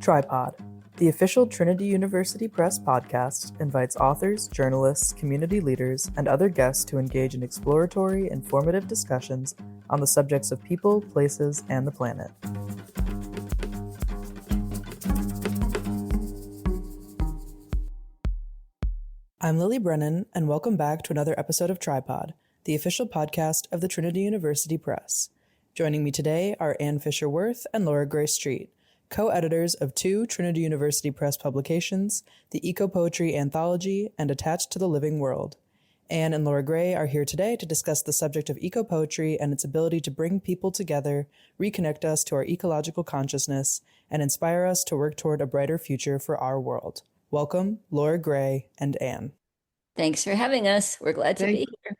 Tripod, the official Trinity University Press podcast, invites authors, journalists, community leaders, and other guests to engage in exploratory, informative discussions on the subjects of people, places, and the planet. I'm Lily Brennan, and welcome back to another episode of Tripod, the official podcast of the Trinity University Press. Joining me today are Anne Fisher-Wirth and Laura Gray Street, co-editors of two Trinity University Press publications, the Ecopoetry Anthology and Attached to the Living World. Anne and Laura Gray are here today to discuss the subject of ecopoetry and its ability to bring people together, reconnect us to our ecological consciousness, and inspire us to work toward a brighter future for our world. Welcome, Laura Gray and Anne. Thanks for having us. We're glad to be here.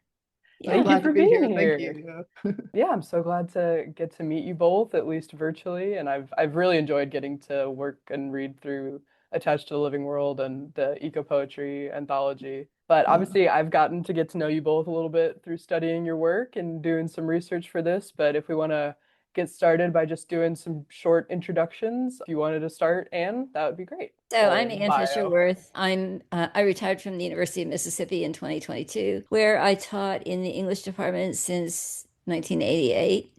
Thank you for being here. Thank you. Yeah, I'm so glad to get to meet you both, at least virtually. And I've really enjoyed getting to work and read through Attached to the Living World and the Ecopoetry Anthology. But obviously, I've gotten to get to know you both a little bit through studying your work and doing some research for this. But if we want to get started by just doing some short introductions, if you wanted to start, Anne, that would be great. So I'm Anne Fisher-Wirth. I retired from the University of Mississippi in 2022, where I taught in the English department since 1988,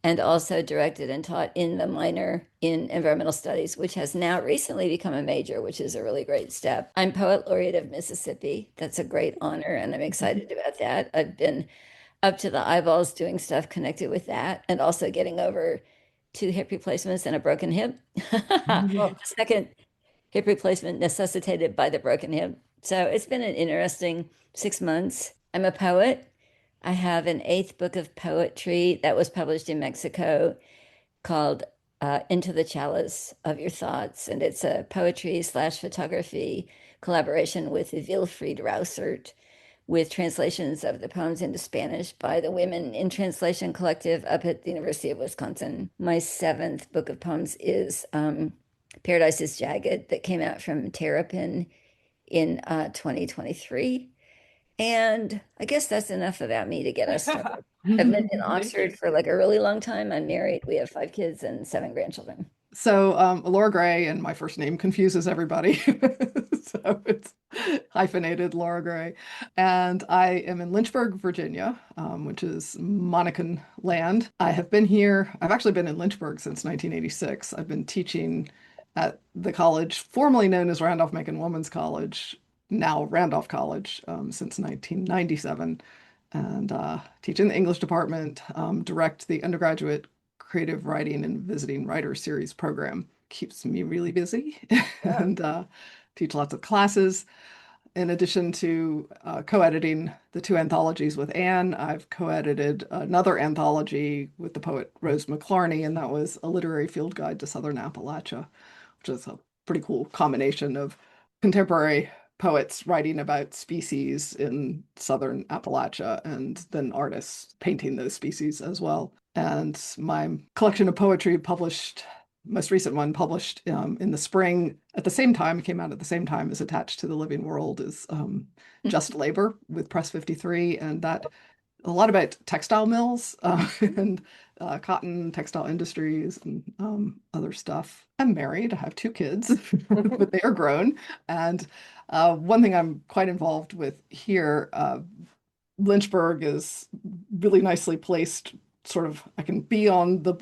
and also directed and taught in the minor in environmental studies, which has now recently become a major, which is a really great step. I'm Poet Laureate of Mississippi. That's a great honor, and I'm excited about that. I've been up to the eyeballs doing stuff connected with that, and also getting over 2 hip replacements and a broken hip. Second hip replacement necessitated by the broken hip. So it's been an interesting 6 months. I'm a poet. I have an 8th book of poetry that was published in Mexico called Into the Chalice of Your Thoughts. And it's a poetry/photography collaboration with Wilfried Rausert, with translations of the poems into Spanish by the Women in Translation Collective up at the University of Wisconsin. My 7th book of poems is Paradise is Jagged, that came out from Terrapin in 2023. And I guess that's enough about me to get us started. I've lived in Oxford for like a really long time. I'm married. We have 5 kids and 7 grandchildren. So Laura Gray, and my first name confuses everybody. So it's hyphenated Laura Gray. And I am in Lynchburg, Virginia, which is Monacan land. I've actually been in Lynchburg since 1986. I've been teaching at the college formerly known as Randolph-Macon Women's College, now Randolph College, since 1997, and teach in the English department, direct the undergraduate creative writing and visiting writer series program. Keeps me really busy. And teach lots of classes. In addition to co-editing the 2 anthologies with Anne, I've co-edited another anthology with the poet Rose McClarney, and that was A Literary Field Guide to Southern Appalachia, which is a pretty cool combination of contemporary poets writing about species in Southern Appalachia and then artists painting those species as well. And my collection of poetry most recent one published in the spring at the same time, came out at the same time as Attached to the Living World, is Just Labor with Press 53. And that a lot about textile mills and cotton textile industries and other stuff. I'm married. I have 2 kids, but they are grown. And one thing I'm quite involved with here, Lynchburg is really nicely placed. Sort of, I can be on the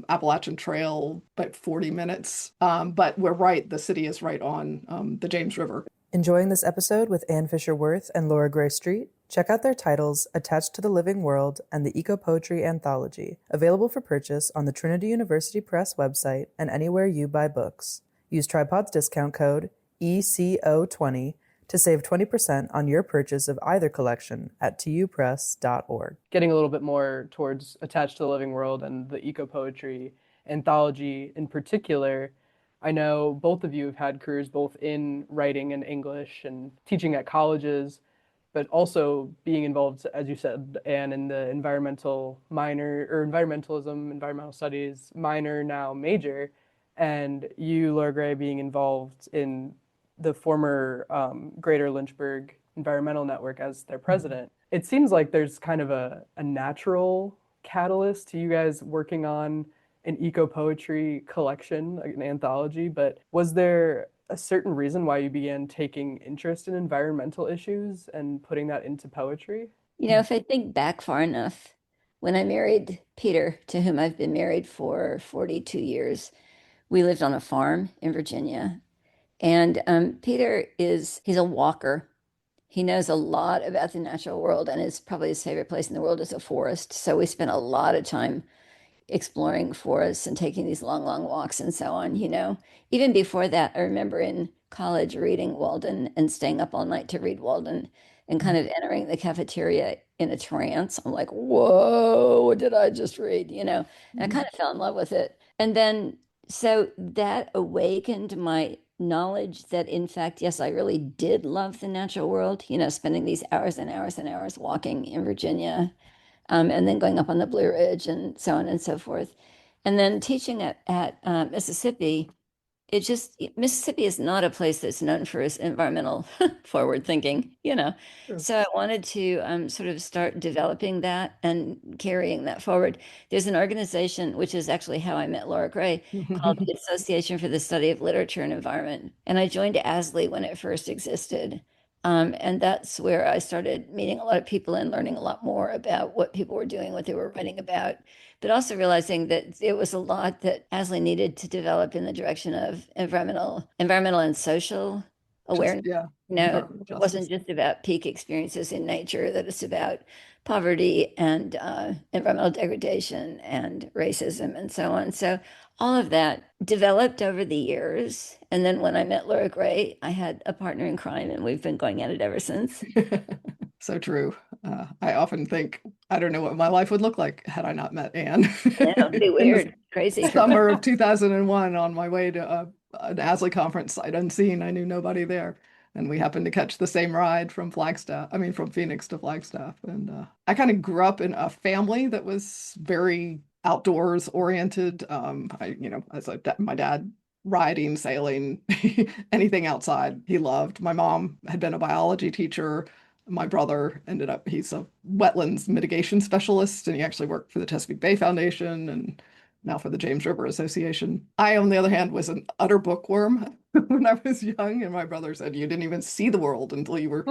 Appalachian Trail about 40 minutes, but the city is right on the James River. Enjoying this episode with Anne Fisher-Wirth and Laura Gray Street? Check out their titles, Attached to the Living World and the Ecopoetry Anthology, available for purchase on the Trinity University Press website and anywhere you buy books. Use Tripod's discount code ECO20 to save 20% on your purchase of either collection at tupress.org. Getting a little bit more towards Attached to the Living World and the Ecopoetry Anthology in particular, I know both of you have had careers both in writing and English and teaching at colleges, but also being involved, as you said, Anne, in the environmental minor, or environmentalism, environmental studies minor, now major, and you, Laura Gray, being involved in the former Greater Lynchburg Environmental Network as their president. It seems like there's kind of a natural catalyst to you guys working on an eco-poetry collection, like an anthology, but was there a certain reason why you began taking interest in environmental issues and putting that into poetry? If I think back far enough, when I married Peter, to whom I've been married for 42 years, we lived on a farm in Virginia. And Peter he's a walker. He knows a lot about the natural world, and probably his favorite place in the world is a forest. So we spent a lot of time exploring forests and taking these long, long walks and so on. Even before that, I remember in college reading Walden and staying up all night to read Walden and kind of entering the cafeteria in a trance. I'm like, whoa, what did I just read? And I kind of fell in love with it. And then, so that awakened my knowledge that, in fact, yes, I really did love the natural world, spending these hours and hours and hours walking in Virginia, and then going up on the Blue Ridge and so on and so forth. And then teaching at Mississippi, Mississippi is not a place that's known for its environmental forward thinking. Sure. So I wanted to sort of start developing that and carrying that forward. There's an organization, which is actually how I met Laura Gray, called the Association for the Study of Literature and Environment. And I joined ASLE when it first existed. And that's where I started meeting a lot of people and learning a lot more about what people were doing, what they were writing about, but also realizing that it was a lot that ASLE needed to develop in the direction of environmental and social awareness. Yeah, It environmental justice. wasn't just about peak experiences in nature, that it's about poverty and environmental degradation and racism and so on. So all of that developed over the years. And then when I met Laura Gray, I had a partner in crime, and we've been going at it ever since. So true. I often think, I don't know what my life would look like had I not met Anne. Yeah, it'd be In the weird, crazy. summer of 2001 on my way to an ASLE conference, sight unseen. I knew nobody there. And we happened to catch the same ride from from Phoenix to Flagstaff. And I kind of grew up in a family that was very outdoors oriented. My dad riding, sailing, anything outside he loved. My mom had been a biology teacher. My brother he's a wetlands mitigation specialist, and he actually worked for the Chesapeake Bay Foundation and now for the James River Association. I, on the other hand, was an utter bookworm when I was young, and my brother said, you didn't even see the world until you were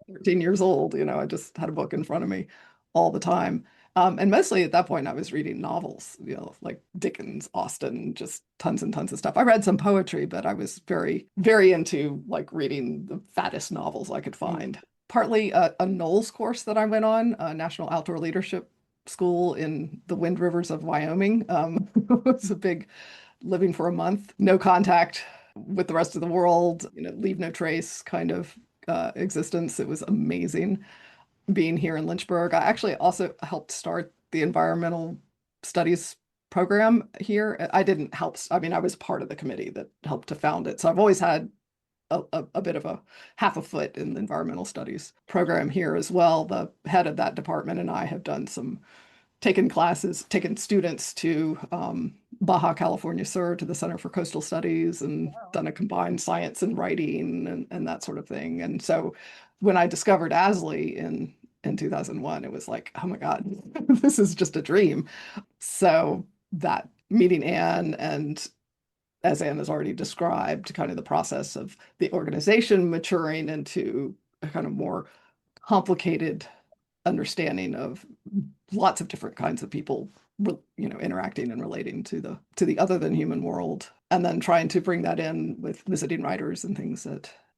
13 years old. I just had a book in front of me all the time. And mostly at that point, I was reading novels, like Dickens, Austen, just tons and tons of stuff. I read some poetry, but I was very, very into like reading the fattest novels I could find. Partly a NOLS course that I went on, a National Outdoor Leadership School in the Wind Rivers of Wyoming. It was a big living for a month, no contact with the rest of the world, leave no trace kind of existence. It was amazing being here in Lynchburg. I actually also helped start the environmental studies program here. I didn't help, I mean, I was part of the committee that helped to found it. So I've always had a bit of a half a foot in the environmental studies program here as well. The head of that department and I have taken students to Baja California Sur, to the Center for Coastal Studies, and done a combined science and writing and that sort of thing. And so when I discovered ASLE in 2001, it was like, oh my God, this is just a dream. So that meeting Anne, and as Anne has already described, kind of the process of the organization maturing into a kind of more complicated understanding of lots of different kinds of people, interacting and relating to the other than human world, and then trying to bring that in with visiting writers and things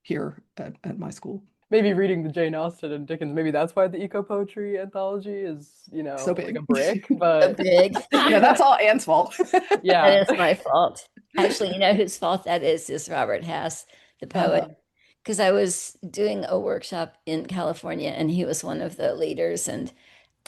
here at my school. Maybe reading the Jane Austen and Dickens, maybe that's why the Ecopoetry Anthology is, So big. like a brick, So but big. Yeah, that's all Anne's fault. yeah. That is my fault. Actually, whose fault that is Robert Hass, the poet. Because I was doing a workshop in California, and he was one of the leaders. And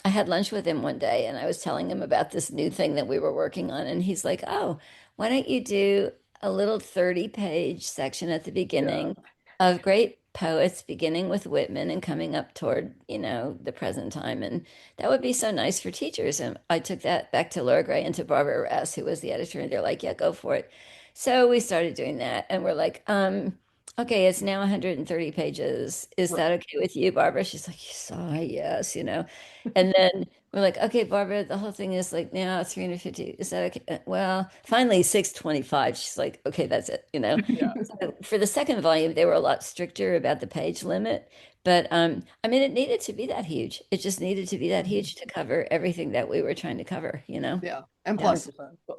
I had lunch with him one day, and I was telling him about this new thing that we were working on. And he's like, oh, why don't you do a little 30-page section at the beginning of great poets, beginning with Whitman and coming up toward, the present time. And that would be so nice for teachers. And I took that back to Laura Gray and to Barbara Ress, who was the editor, and they're like, yeah, go for it. So we started doing that, and we're like, okay, it's now 130 pages. Is that okay with you, Barbara? She's like, yes, And then we're like, okay, Barbara, the whole thing is like now 350. Is that okay? Well, finally 625. She's like, okay, that's it, Yeah. So for the second volume, they were a lot stricter about the page limit. But I mean, it needed to be that huge. It just needed to be that huge to cover everything that we were trying to cover. Yeah. And Yeah. plus,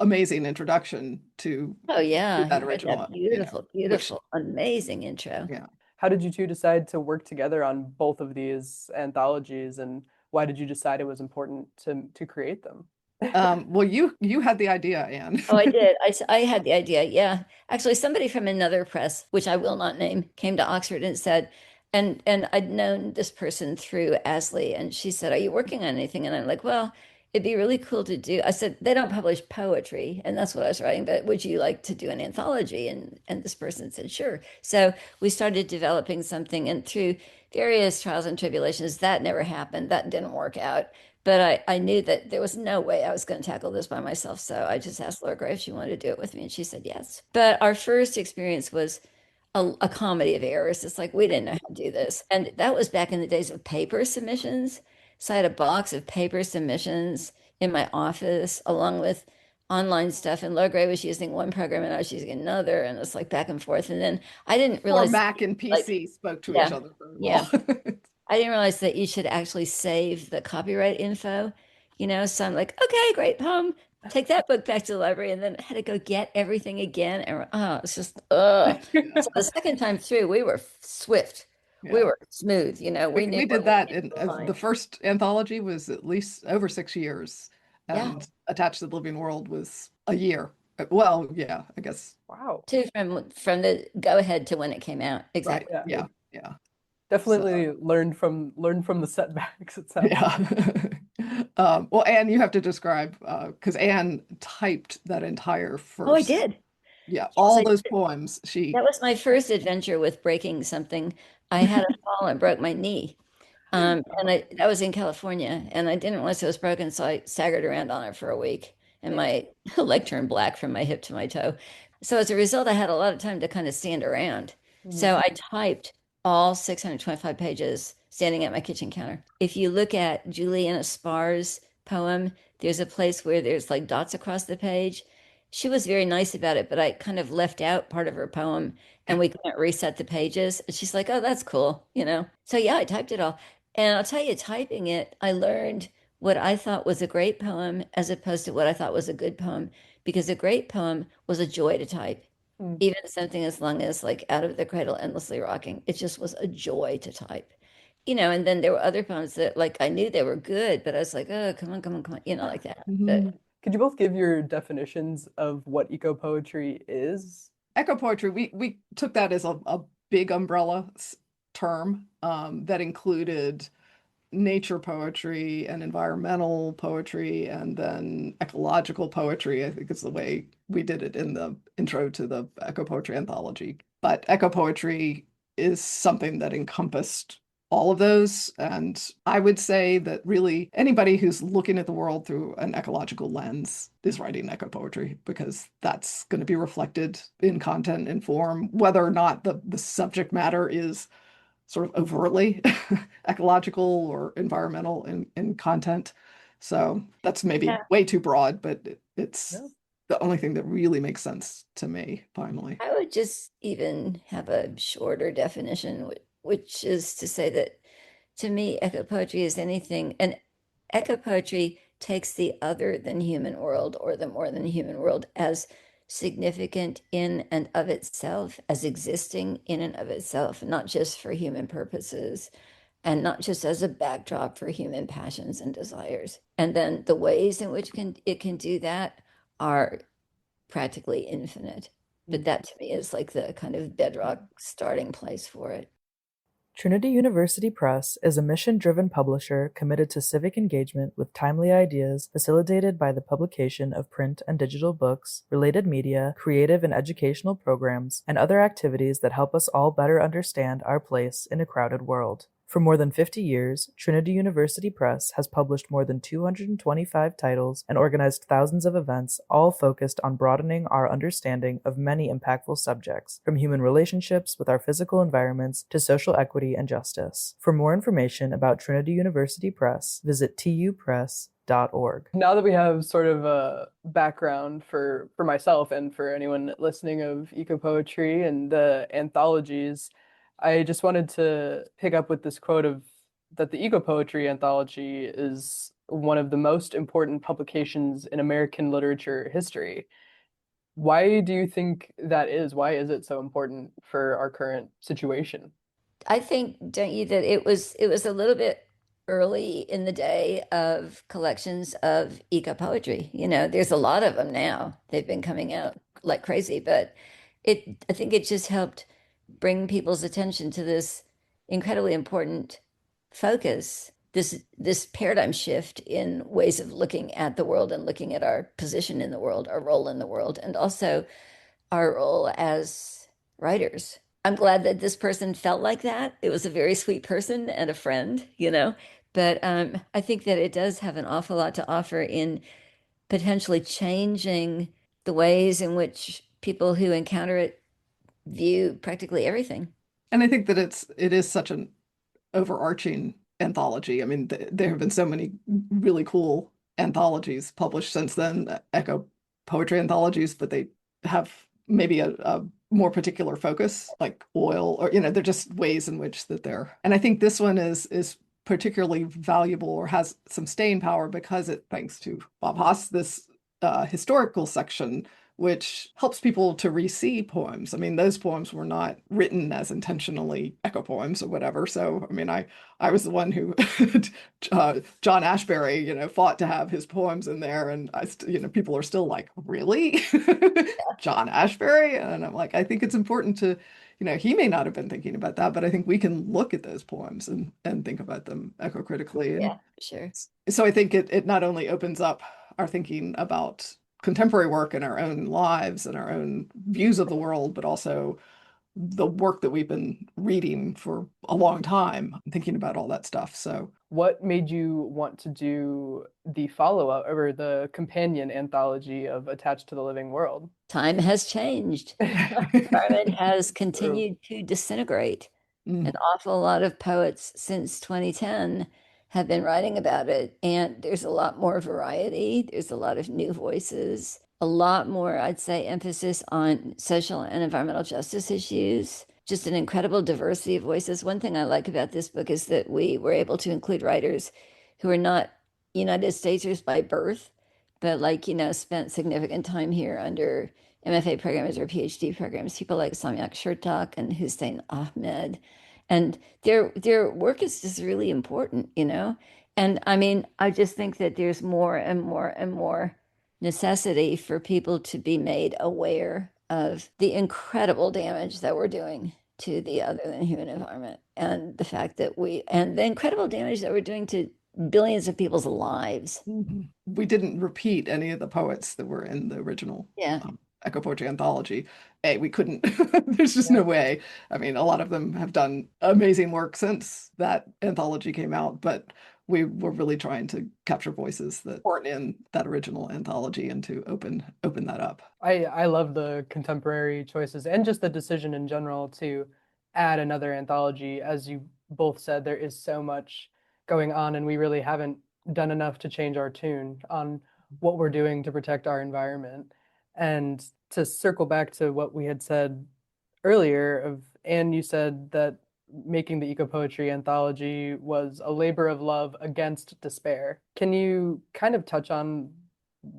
amazing introduction to Oh yeah, he that wrote original, that beautiful, which, beautiful, amazing intro. yeah. How did you two decide to work together on both of these anthologies, and why did you decide it was important to create them? Well, you had the idea, Anne. Oh, I did. I had the idea. Yeah. Actually, somebody from another press, which I will not name, came to Oxford and said, and I'd known this person through Asley, and she said, "Are you working on anything?" And I'm like, "Well, it'd be really cool to do." I said, "They don't publish poetry," and that's what I was writing, but would you like to do an anthology? And this person said, "Sure." So we started developing something, and through various trials and tribulations, that never happened. That didn't work out. But I knew that there was no way I was going to tackle this by myself. So I just asked Laura Gray if she wanted to do it with me. And she said yes. But our first experience was a comedy of errors. It's like we didn't know how to do this. And that was back in the days of paper submissions. So I had a box of paper submissions in my office along with online stuff. And Laura Gray was using one program and I was using another. And it's like back and forth. And then I didn't Or realize Mac and like, PC spoke to each yeah, other very yeah. well. I didn't realize that you should actually save the copyright info. So I'm like, okay, great poem. Take that book back to the library, and then I had to go get everything again. And it's just, ugh. So the second time through, we were swift. We Yeah. were smooth. We knew We what did that we needed to as the find. first anthology was at least over 6 years, Yeah, and Attached to the Living World was a year. Well, yeah, I guess. Wow. two from the go ahead to when it came out. Right. Exactly. Yeah. Yeah. Definitely learned from the setbacks, it sounds like. Yeah. Well, Anne, you have to describe because Anne typed that entire Oh, I first. did. Yeah, Yes, all I those did. poems. That was my first adventure with breaking something. I had a fall and broke my knee. And that was in California, and I didn't realize it was broken, so I staggered around on it for a week, and my leg turned black from my hip to my toe. So as a result, I had a lot of time to kind of stand around. Mhm. So I typed all 625 pages standing at my kitchen counter. If you look at Juliana Sparr's poem, there's a place where there's like dots across the page. She was very nice about it, but I kind of left out part of her poem and we couldn't reset the pages. And she's like, oh, that's cool. So yeah, I typed it all. And I'll tell you, typing it, I learned what I thought was a great poem as opposed to what I thought was a good poem, because a great poem was a joy to type. Mm. Even something as long as like Out of the Cradle, Endlessly Rocking, it just was a joy to type. And then there were other poems that like I knew they were good, but I was like, oh, come on, come on, come on, like that. But Could you both give your definitions of what eco poetry is? Eco poetry, we took that as a big umbrella term that included nature poetry and environmental poetry and then ecological poetry. I think is the way we did it in the intro to the Ecopoetry Anthology. But eco poetry is something that encompassed all of those. And I would say that really anybody who's looking at the world through an ecological lens is writing eco poetry, because that's going to be reflected in content and form, whether or not the subject matter is sort of overtly ecological or environmental in content. So that's maybe yeah, way too broad, but it's Yeah. the only thing that really makes sense to me, finally. I would just even have a shorter definition, which is to say that to me, eco poetry is anything, and eco poetry takes the other than human world or the more than human world as significant in and of itself, as existing in and of itself, not just for human purposes and not just as a backdrop for human passions and desires. And then the ways in which it can do that are practically infinite. But that to me is like the kind of bedrock starting place for it. Trinity University Press is a mission-driven publisher committed to civic engagement with timely ideas facilitated by the publication of print and digital books, related media, creative and educational programs, and other activities that help us all better understand our place in a crowded world. For more than 50 years, Trinity University Press has published more than 225 titles and organized thousands of events, all focused on broadening our understanding of many impactful subjects, from human relationships with our physical environments to social equity and justice. For more information about Trinity University Press, visit tupress.org. Now that we have sort of a background for myself and for anyone listening of ecopoetry and the anthologies, I just wanted to pick up with this quote of that the Ecopoetry Anthology is one of the most important publications in American literature history. Why do you think that is? Why is it so important for our current situation? I think, don't you, that it was a little bit early in the day of collections of eco poetry. There's a lot of them now. They've been coming out like crazy, but I think it just helped bring people's attention to this incredibly important focus, this paradigm shift in ways of looking at the world and looking at our position in the world, our role in the world, and also our role as writers. I'm glad that this person felt like that. It was a very sweet person and a friend. But I think that it does have an awful lot to offer in potentially changing the ways in which people who encounter it view practically everything. And I think that it is such an overarching anthology. I mean, there have been so many really cool anthologies published since then, eco poetry anthologies, but they have maybe a more particular focus, like oil, or they're just ways in which that they're. And I think this one is particularly valuable or has some staying power because it, thanks to Bob Haas, this historical section, which helps people to re-see poems. I mean, those poems were not written as intentionally eco poems or whatever. So, I mean, I was the one who John Ashbery, fought to have his poems in there, and people are still like, really, John Ashbery? And I'm like, I think it's important to, he may not have been thinking about that, but I think we can look at those poems and think about them eco-critically. And Yeah, sure. so I think it not only opens up our thinking about contemporary work in our own lives and our own views of the world, but also the work that we've been reading for a long time, thinking about all that stuff. So, what made you want to do the follow-up or the companion anthology of Attached to the Living World? Time has changed. The environment has continued to disintegrate. An awful lot of poets since 2010 have been writing about it, and there's a lot more variety. There's a lot of new voices, a lot more, I'd say, emphasis on social and environmental justice issues, just an incredible diversity of voices. One thing I like about this book is that we were able to include writers who are not United Staters by birth, but spent significant time here under MFA programs or PhD programs, people like Samyak Shertak and Hussein Ahmed. And their work is just really important. And I mean, I just think that there's more and more and more necessity for people to be made aware of the incredible damage that we're doing to the other than human environment, and the fact that and the incredible damage that we're doing to billions of people's lives. We didn't repeat any of the poets that were in the original Eco Poetry Anthology. We couldn't. There's just no way. I mean, a lot of them have done amazing work since that anthology came out, but we were really trying to capture voices that weren't in that original anthology and to open that up. I love the contemporary choices and just the decision in general to add another anthology. As you both said, there is so much going on, and we really haven't done enough to change our tune on what we're doing to protect our environment. And to circle back to what we had said earlier, Anne, you said that making the ecopoetry anthology was a labor of love against despair. Can you kind of touch on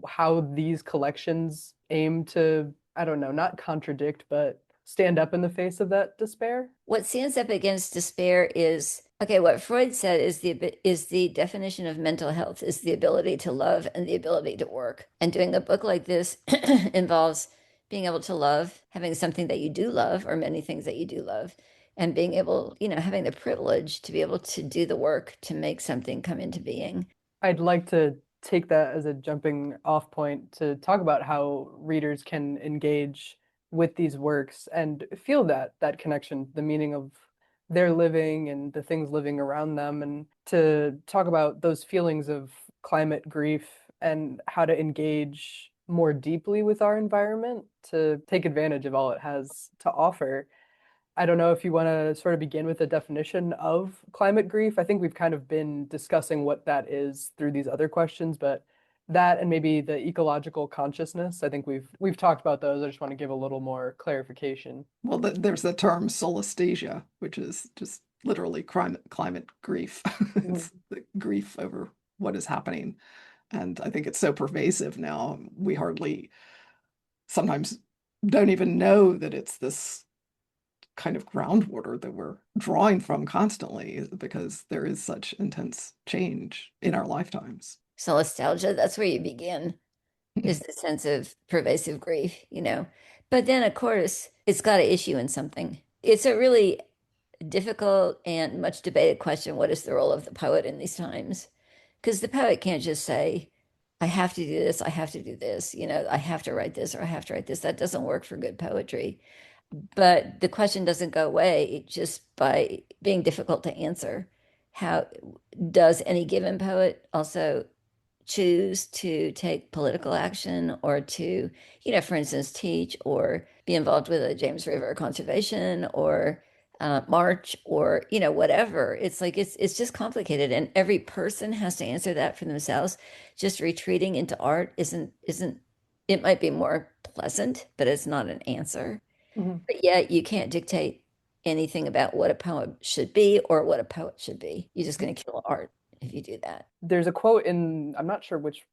how these collections aim to, I don't know, not contradict, but stand up in the face of that despair? What stands up against despair is, okay, what Freud said is the definition of mental health is the ability to love and the ability to work. And doing a book like this involves being able to love, having something that you do love, or many things that you do love, and being able, having the privilege to be able to do the work to make something come into being. I'd like to take that as a jumping off point to talk about how readers can engage with these works and feel that connection, the meaning of they're living and the things living around them, and to talk about those feelings of climate grief and how to engage more deeply with our environment to take advantage of all it has to offer. I don't know if you want to sort of begin with a definition of climate grief. I think we've kind of been discussing what that is through these other questions, but that and maybe the ecological consciousness, I think we've talked about those. I just want to give a little more clarification. Well, there's the term solastalgia, which is just literally climate grief. It's the grief over what is happening. And I think it's so pervasive now, we hardly sometimes don't even know that it's this kind of groundwater that we're drawing from constantly because there is such intense change in our lifetimes. So nostalgia, that's where you begin, is the sense of pervasive grief, you know. But then, of course, it's got to issue in something. It's a really difficult and much debated question. What is the role of the poet in these times? Because the poet can't just say, I have to do this, I have to do this, you know, I have to write this or I have to write this. That doesn't work for good poetry. But the question doesn't go away just by being difficult to answer. How does any given poet also choose to take political action or to, you know, for instance, teach or be involved with a James River conservation or march or, you know, whatever. It's like it's just complicated, and every person has to answer that for themselves. Just retreating into art isn't it might be more pleasant, but it's not an answer. Mhm. But yet you can't dictate anything about what a poem should be or what a poet should be. You're just going to kill art if you do that. There's a quote in, I'm not sure which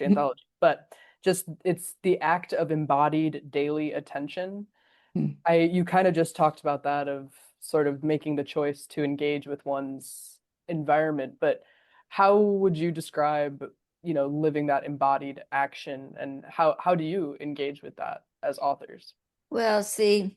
anthology, but just it's the act of embodied daily attention. You kind of just talked about that, of sort of making the choice to engage with one's environment, but how would you describe, living that embodied action, and how do you engage with that as authors? Well, see,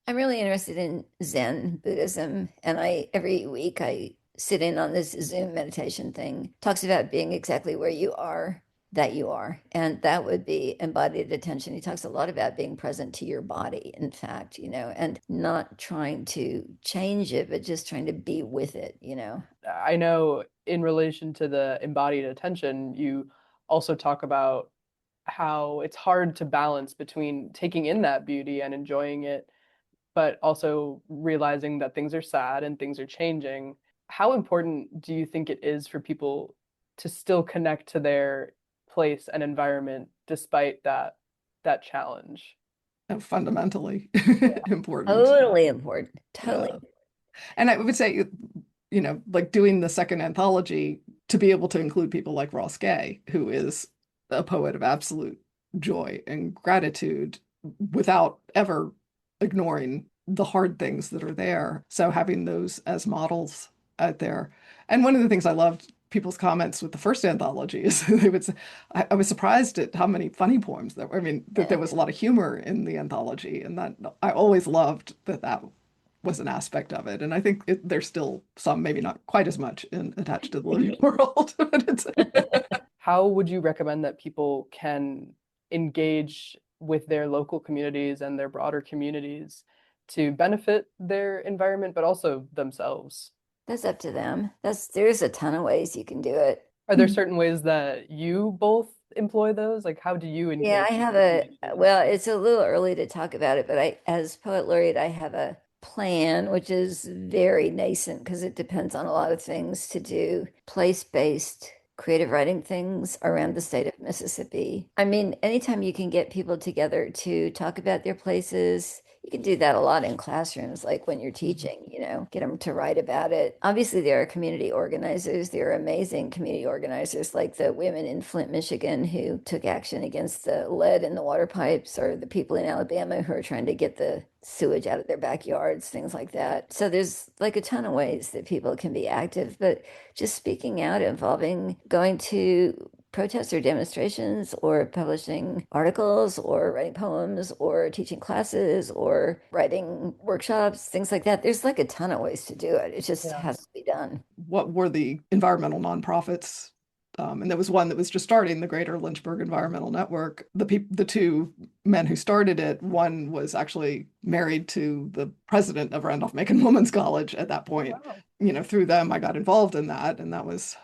I'm really interested in Zen Buddhism, and I every week I sit in on this Zoom meditation thing. Talks about being exactly where you are, that you are, and that would be embodied attention. He talks a lot about being present to your body, in fact, you know, and not trying to change it, but just trying to be with it, you know. I know in relation to the embodied attention, you also talk about how it's hard to balance between taking in that beauty and enjoying it, but also realizing that things are sad and things are changing. How important do you think it is for people to still connect to their place and environment despite that challenge? Fundamentally Yeah. important. Totally important. Yeah. Totally. And I would say, like doing the second anthology, to be able to include people like Ross Gay, who is a poet of absolute joy and gratitude without ever ignoring the hard things that are there. So having those as models out there. And one of the things I loved people's comments with the first anthology is they would say, I was surprised at how many funny poems there were. I mean, that there was a lot of humor in the anthology, and that I always loved that was an aspect of it. And I think there's still some, maybe not quite as much in Attached to the Living World, but it's How would you recommend that people can engage with their local communities and their broader communities to benefit their environment, but also themselves? That's up to them. There's a ton of ways you can do it. Are there certain ways that you both employ those? Like, how do you Yeah, engage I with have your a, community? well, it's a little early to talk about it, but as poet laureate, I have a plan, which is very nascent because it depends on a lot of things to do place-based creative writing things around the state of Mississippi. I mean, anytime you can get people together to talk about their places, you can do that a lot in classrooms, like when you're teaching, you know, get them to write about it. Obviously, there are community organizers. There are amazing community organizers like the women in Flint, Michigan, who took action against the lead in the water pipes, or the people in Alabama who are trying to get the sewage out of their backyards, things like that. So there's like a ton of ways that people can be active, but just speaking out, involving going to protests or demonstrations or publishing articles or writing poems or teaching classes or writing workshops, things like that. There's like a ton of ways to do it. It just Yeah. has to be done. what were the environmental nonprofits And there was one that was just starting, the Greater Lynchburg Environmental Network. The two men who started it, one was actually married to the president of Randolph-Macon Women's College at that point. Wow. Through them, I got involved in that, and that was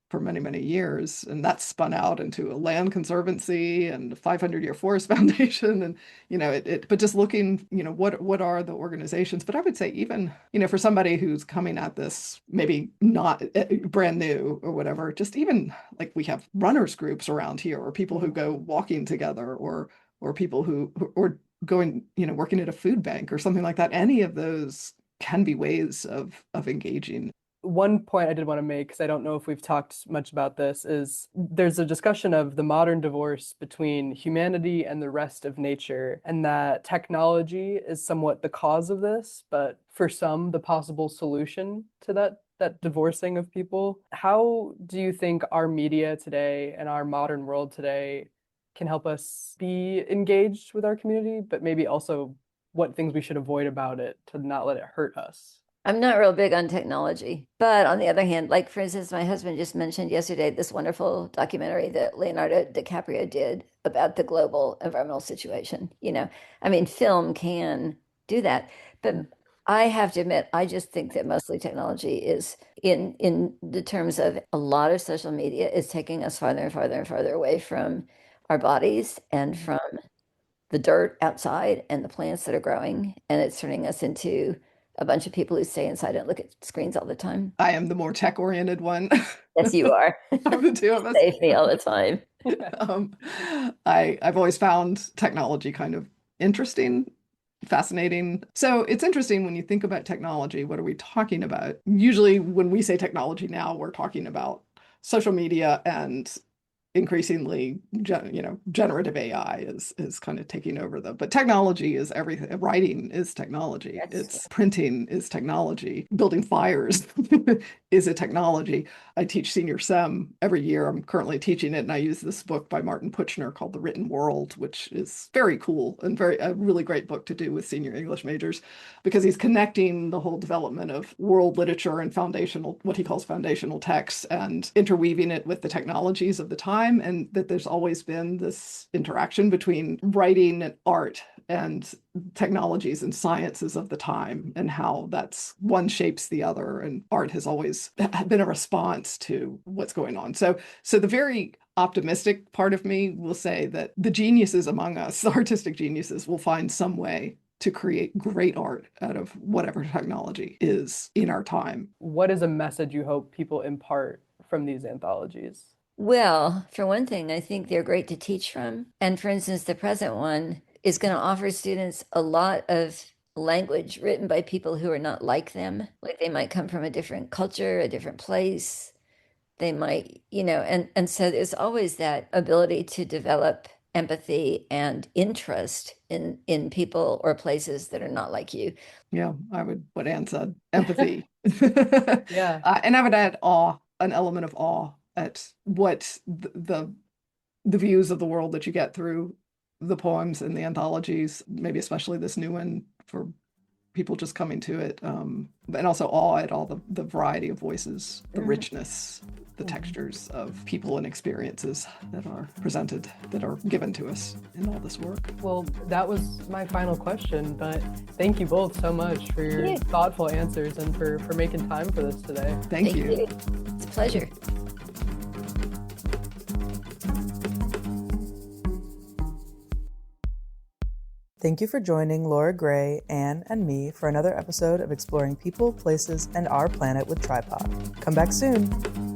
for many, many years. And that spun out into a land conservancy and a 500-year forest foundation. And, but just looking, what are the organizations? But I would say even, for somebody who's coming at this, maybe not brand new or whatever, just even like we have runners groups around here, or people who go walking together, or people who, or going, working at a food bank or something like that. Any of those can be ways of engaging. One point I did want to make, because I don't know if we've talked much about this, is there's a discussion of the modern divorce between humanity and the rest of nature, and that technology is somewhat the cause of this, but for some, the possible solution to that divorcing of people. How do you think our media today and our modern world today can help us be engaged with our community, but maybe also what things we should avoid about it to not let it hurt us? I'm not real big on technology, but on the other hand, like for instance, my husband just mentioned yesterday this wonderful documentary that Leonardo DiCaprio did about the global environmental situation. Film can do that, but I have to admit, I just think that mostly technology is in the terms of a lot of social media is taking us farther and farther and farther away from our bodies and from the dirt outside and the plants that are growing, and it's turning us into a bunch of people who stay inside and look at screens all the time. I am the more tech-oriented one. Yes, you are. Of the two of us. Save me all the time. I've always found technology kind of interesting, fascinating. So it's interesting when you think about technology, what are we talking about? Usually when we say technology now, we're talking about social media and increasingly, generative AI is kind of taking over but technology is everything. Writing is technology. It's printing is technology. Building fires is a technology. I teach senior SEM every year. I'm currently teaching it, and I use this book by Martin Puchner called The Written World, which is very cool and a really great book to do with senior English majors, because he's connecting the whole development of world literature and what he calls foundational texts, and interweaving it with the technologies of the time. And that there's always been this interaction between writing and art and technologies and sciences of the time, and how that's one shapes the other, and art has always been a response to what's going on. So the very optimistic part of me will say that the geniuses among us, the artistic geniuses, will find some way to create great art out of whatever technology is in our time. What is a message you hope people impart from these anthologies? Well, for one thing, I think they're great to teach from. And for instance, the present one is going to offer students a lot of language written by people who are not like them. Like they might come from a different culture, a different place. They might, and so there's always that ability to develop empathy and interest in people or places that are not like you. Yeah, I would what Anne said, empathy. Yeah. And I would add awe, an element of awe at what the views of the world that you get through the poems and the anthologies, maybe especially this new one for people just coming to it, and also awe at all the variety of voices, the richness, the textures of people and experiences that are presented, that are given to us in all this work. Well, that was my final question, but thank you both so much for your thoughtful answers and for making time for this today. Thank you. It's a pleasure. Thank you for joining Laura Gray, Anne, and me for another episode of exploring people, places, and our planet with Tripod. Come back soon.